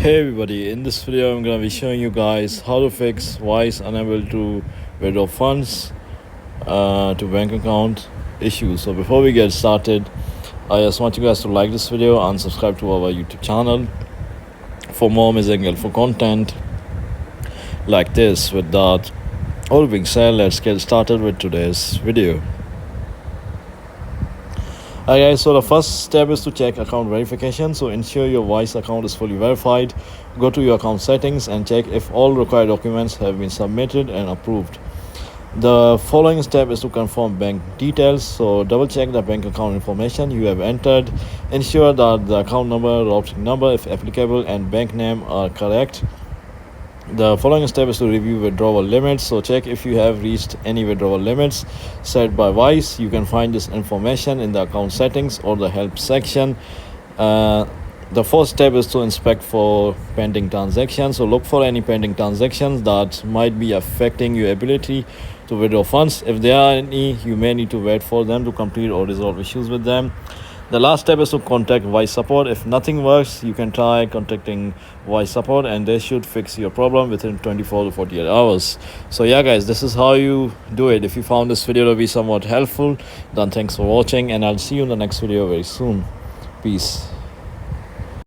Hey everybody, in this video I'm gonna be showing you guys how to fix Wise unable to withdraw funds to bank account issues. So before we get started, I just want you guys to like this video and subscribe to our YouTube channel for more amazing helpful content like this. With that all being said, let's get started with today's video. Hi guys, so the first step is to check account verification. So ensure your Wise account is fully verified. Go to your account settings and check if all required documents have been submitted and approved. The following step is to confirm bank details. So double check the bank account information you have entered. Ensure that the account number, routing number if applicable, and bank name are correct. The following step is to review withdrawal limits. So check if you have reached any withdrawal limits set by Wise. You can find this information in the account settings or the help section. The fourth step is to inspect for pending transactions. So look for any pending transactions that might be affecting your ability to withdraw funds. If there are any, you may need to wait for them to complete or resolve issues with them. The last step is to contact Wise support. If nothing works, you can try contacting Wise support and they should fix your problem within 24 to 48 hours. So yeah guys, this is how you do it. If you found this video to be somewhat helpful, then thanks for watching and I'll see you in the next video very soon. Peace.